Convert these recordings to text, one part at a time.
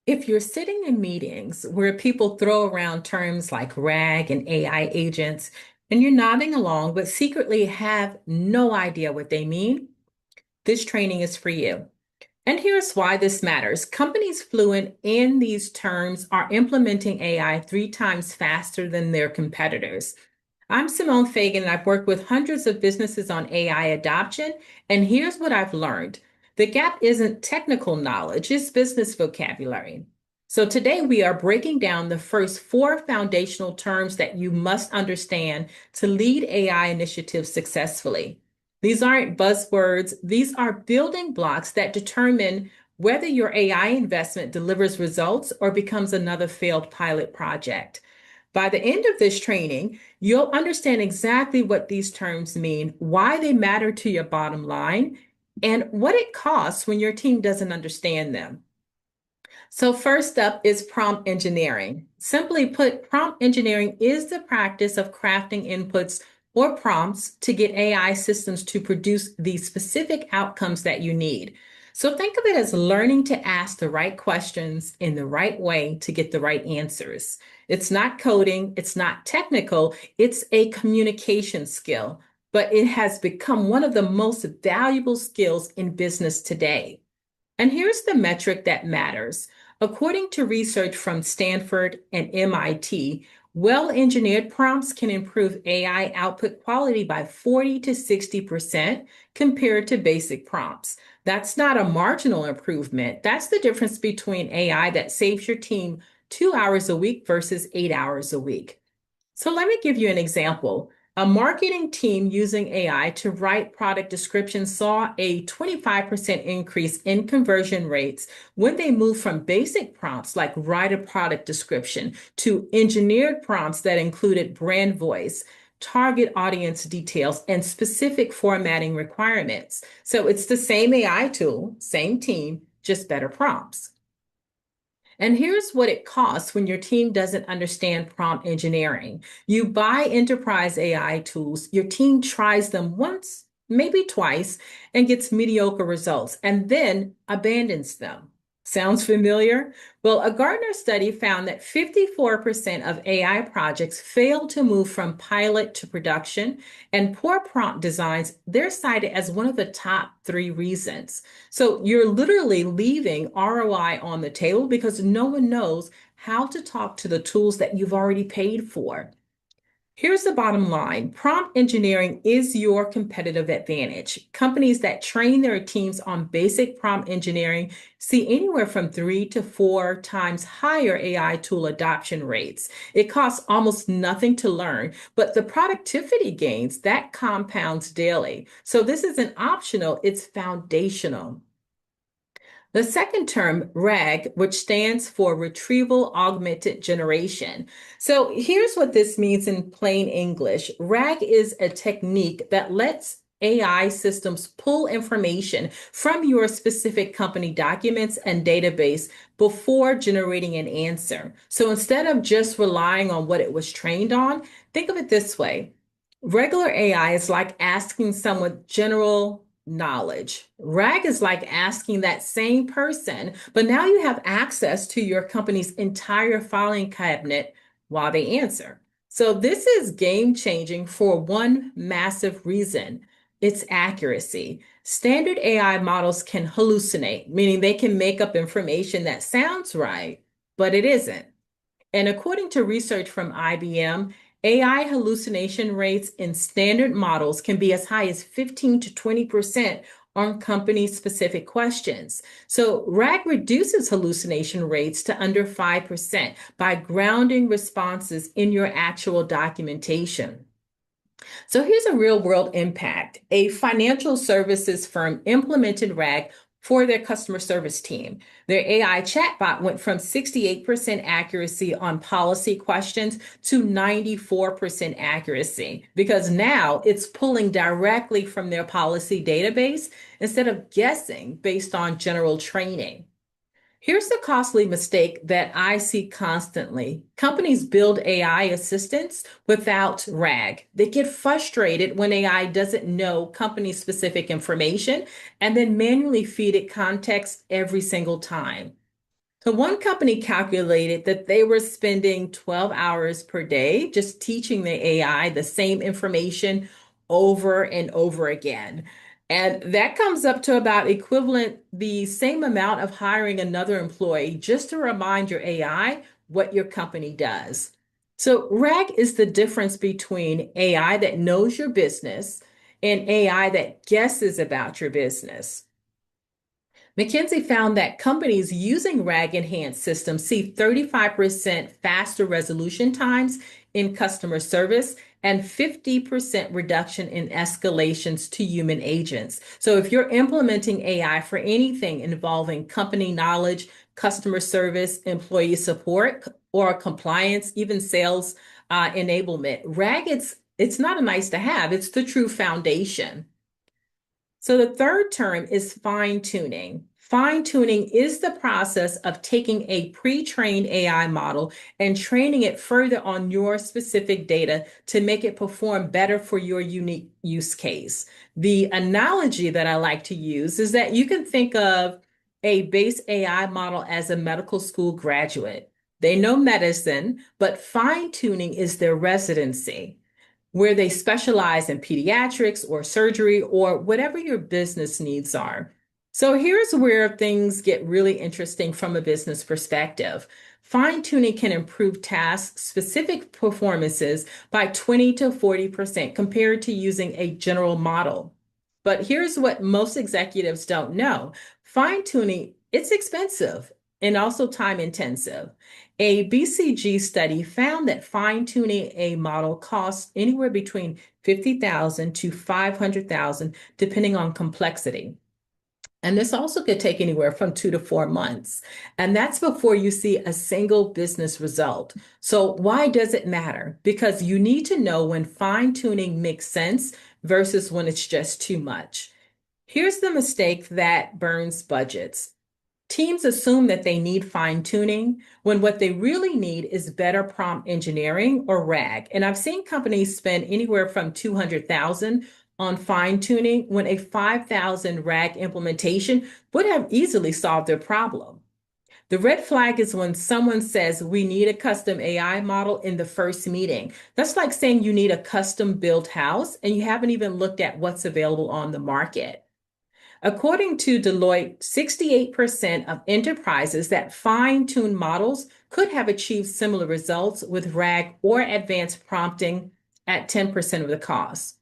If you're sitting in meetings where people throw around terms like RAG and AI agents, and you're nodding along but secretly have no idea what they mean, this training is for you. And here's why this matters. Companies fluent in these terms are implementing AI 3 times faster than their competitors. I'm Simone Fagan, and I've worked with hundreds of businesses on AI adoption. And here's what I've learned: the gap isn't technical knowledge, it's business vocabulary. So today we are breaking down the first 4 foundational terms that you must understand to lead AI initiatives successfully. These aren't buzzwords, these are building blocks that determine whether your AI investment delivers results or becomes another failed pilot project. By the end of this training, you'll understand exactly what these terms mean, why they matter to your bottom line, and what it costs when your team doesn't understand them. So, first up is prompt engineering. Simply put, prompt engineering is the practice of crafting inputs or prompts to get AI systems to produce the specific outcomes that you need. So, think of it as learning to ask the right questions in the right way to get the right answers. It's not coding, it's not technical, it's a communication skill, but it has become one of the most valuable skills in business today. And here's the metric that matters. According to research from Stanford and MIT, well engineered prompts can improve AI output quality by 40 to 60% compared to basic prompts. That's not a marginal improvement. That's the difference between AI that saves your team 2 hours a week versus 8 hours a week. So let me give you an example. A marketing team using AI to write product descriptions saw a 25% increase in conversion rates when they moved from basic prompts like write a product description to engineered prompts that included brand voice, target audience details, and specific formatting requirements. So it's the same AI tool, same team, just better prompts. And here's what it costs when your team doesn't understand prompt engineering. You buy enterprise AI tools, your team tries them once, maybe twice, and gets mediocre results, and then abandons them. Sounds familiar? Well, a Gartner study found that 54% of AI projects fail to move from pilot to production, and poor prompt designs, they're cited as one of the top 3 reasons. So you're literally leaving ROI on the table because no one knows how to talk to the tools that you've already paid for. Here's the bottom line. Prompt engineering is your competitive advantage. Companies that train their teams on basic prompt engineering see anywhere from 3 to 4 times higher AI tool adoption rates. It costs almost nothing to learn, but the productivity gains that compounds daily. So this isn't optional, it's foundational. The second term, RAG, which stands for Retrieval Augmented Generation. So here's what this means in plain English. RAG is a technique that lets AI systems pull information from your specific company documents and database before generating an answer. So instead of just relying on what it was trained on, think of it this way. Regular AI is like asking someone general knowledge. RAG is like asking that same person, but now you have access to your company's entire filing cabinet while they answer. So this is game changing for one massive reason. It's accuracy. Standard AI models can hallucinate, meaning they can make up information that sounds right, but it isn't. And according to research from IBM, AI hallucination rates in standard models can be as high as 15 to 20% on company specific questions. So RAG reduces hallucination rates to under 5% by grounding responses in your actual documentation. So here's a real world impact. A financial services firm implemented RAG for their customer service team. Their AI chatbot went from 68% accuracy on policy questions to 94% accuracy because now it's pulling directly from their policy database instead of guessing based on general training. Here's the costly mistake that I see constantly. Companies build AI assistants without RAG. They get frustrated when AI doesn't know company specific information and then manually feed it context every single time. So one company calculated that they were spending 12 hours per day just teaching the AI the same information over and over again. And that comes up to about equivalent the same amount of hiring another employee just to remind your AI what your company does. So RAG is the difference between AI that knows your business and AI that guesses about your business. McKinsey found that companies using RAG enhanced systems see 35% faster resolution times in customer service and 50% reduction in escalations to human agents. So if you're implementing AI for anything involving company knowledge, customer service, employee support, or compliance, even sales enablement, RAG, it's not a nice to have, it's the true foundation. So the third term is fine tuning. Fine tuning is the process of taking a pre-trained AI model and training it further on your specific data to make it perform better for your unique use case. The analogy that I like to use is that you can think of a base AI model as a medical school graduate. They know medicine, but fine tuning is their residency where they specialize in pediatrics or surgery or whatever your business needs are. So here's where things get really interesting from a business perspective. Fine tuning can improve task specific performances by 20 to 40% compared to using a general model. But here's what most executives don't know. Fine tuning, it's expensive and also time intensive. A BCG study found that fine-tuning a model costs anywhere between 50,000 to 500,000 depending on complexity. And this also could take anywhere from 2 to 4 months. And that's before you see a single business result. So why does it matter? Because you need to know when fine-tuning makes sense versus when it's just too much. Here's the mistake that burns budgets. Teams assume that they need fine tuning when what they really need is better prompt engineering or RAG. And I've seen companies spend anywhere from 200,000 on fine tuning when a 5,000 RAG implementation would have easily solved their problem. The red flag is when someone says we need a custom AI model in the first meeting. That's like saying you need a custom built house and you haven't even looked at what's available on the market. According to Deloitte, 68% of enterprises that fine-tune models could have achieved similar results with RAG or advanced prompting at 10% of the cost.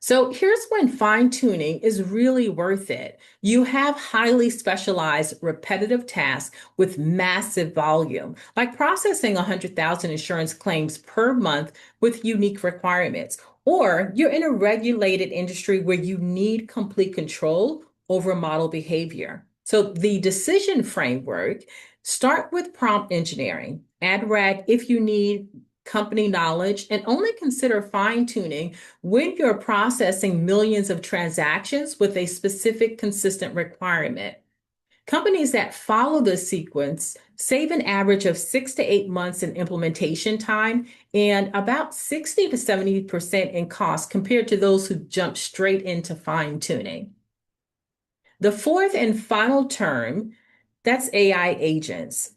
So here's when fine tuning is really worth it. You have highly specialized repetitive tasks with massive volume, like processing 100,000 insurance claims per month with unique requirements. Or you're in a regulated industry where you need complete control over model behavior. So the decision framework, start with prompt engineering, add RAG if you need company knowledge, and only consider fine tuning when you're processing millions of transactions with a specific consistent requirement. Companies that follow this sequence save an average of 6 to 8 months in implementation time and about 60 to 70% in cost compared to those who jump straight into fine tuning. The fourth and final term, that's AI agents.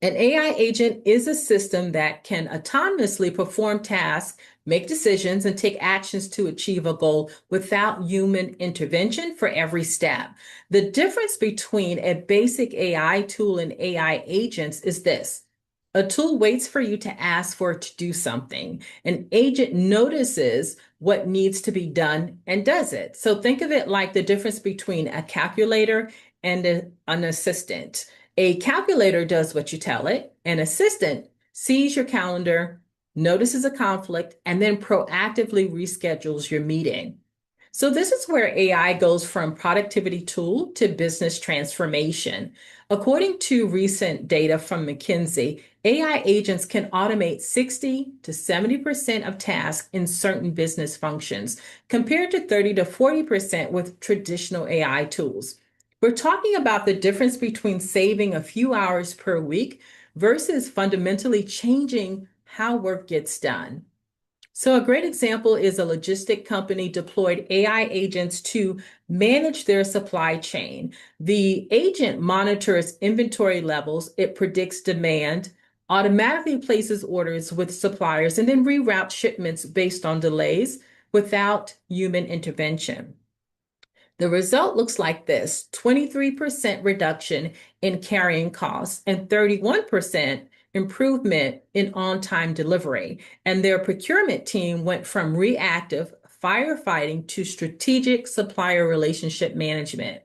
An AI agent is a system that can autonomously perform tasks, make decisions, and take actions to achieve a goal without human intervention for every step. The difference between a basic AI tool and AI agents is this. A tool waits for you to ask for it to do something. An agent notices what needs to be done and does it. So think of it like the difference between a calculator and an assistant. A calculator does what you tell it. An assistant sees your calendar, notices a conflict, and then proactively reschedules your meeting. So this is where AI goes from productivity tool to business transformation. According to recent data from McKinsey, AI agents can automate 60 to 70% of tasks in certain business functions, compared to 30 to 40% with traditional AI tools. We're talking about the difference between saving a few hours per week versus fundamentally changing how work gets done. So, a great example is a logistic company deployed AI agents to manage their supply chain. The agent monitors inventory levels, it predicts demand, automatically places orders with suppliers, and then reroutes shipments based on delays without human intervention. The result looks like this: 23% reduction in carrying costs and 31% improvement in on-time delivery. And their procurement team went from reactive firefighting to strategic supplier relationship management.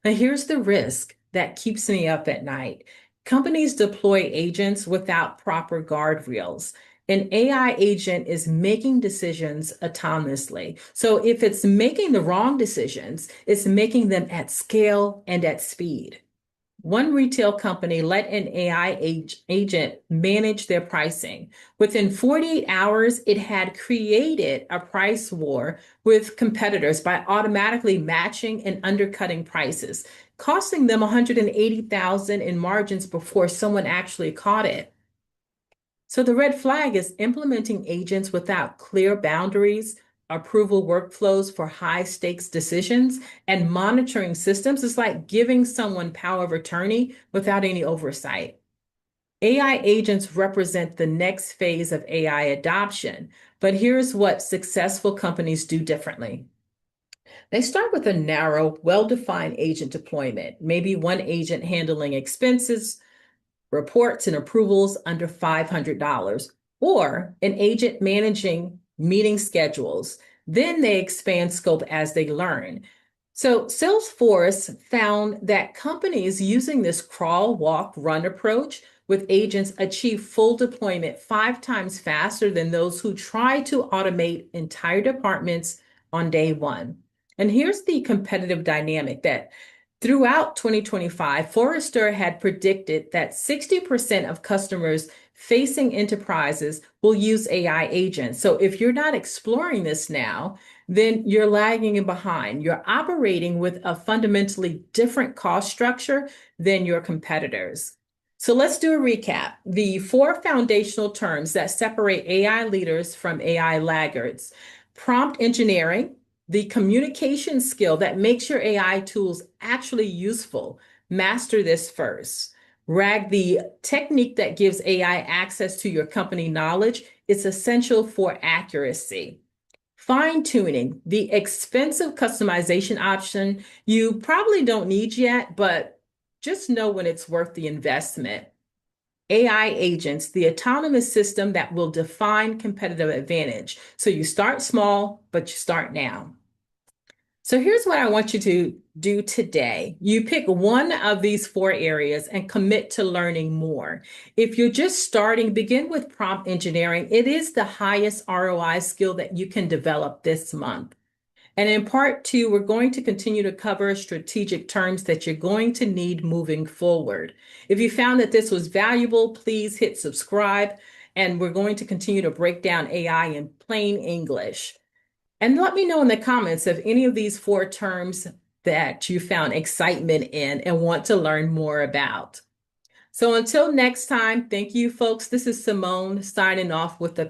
Now, here's the risk that keeps me up at night. Companies deploy agents without proper guardrails. An AI agent is making decisions autonomously. So if it's making the wrong decisions, it's making them at scale and at speed. One retail company let an AI agent manage their pricing. Within 48 hours, it had created a price war with competitors by automatically matching and undercutting prices, costing them 180,000 in margins before someone actually caught it. So the red flag is implementing agents without clear boundaries, approval workflows for high stakes decisions, and monitoring systems. Is like giving someone power of attorney without any oversight. AI agents represent the next phase of AI adoption, but here's what successful companies do differently. They start with a narrow, well-defined agent deployment, maybe one agent handling expenses, reports and approvals under $500, or an agent managing meeting schedules. Then they expand scope as they learn. So Salesforce found that companies using this crawl, walk, run approach with agents achieve full deployment 5 times faster than those who try to automate entire departments on day one. And here's the competitive dynamic that throughout 2025, Forrester had predicted that 60% of customers facing enterprises will use AI agents. So if you're not exploring this now, then you're lagging behind. You're operating with a fundamentally different cost structure than your competitors. So let's do a recap. The 4 foundational terms that separate AI leaders from AI laggards: prompt engineering, the communication skill that makes your AI tools actually useful. Master this first. RAG, the technique that gives AI access to your company knowledge. It's essential for accuracy. Fine tuning, the expensive customization option you probably don't need yet, but just know when it's worth the investment. AI agents, the autonomous system that will define competitive advantage. So you start small, but you start now. So here's what I want you to do today. You pick one of these 4 areas and commit to learning more. If you're just starting, begin with prompt engineering. It is the highest ROI skill that you can develop this month. And in part 2, we're going to continue to cover strategic terms that you're going to need moving forward. If you found that this was valuable, please hit subscribe. And we're going to continue to break down AI in plain English. And let me know in the comments if any of these 4 terms that you found excitement in and want to learn more about. So until next time, thank you, folks. This is Simone signing off with the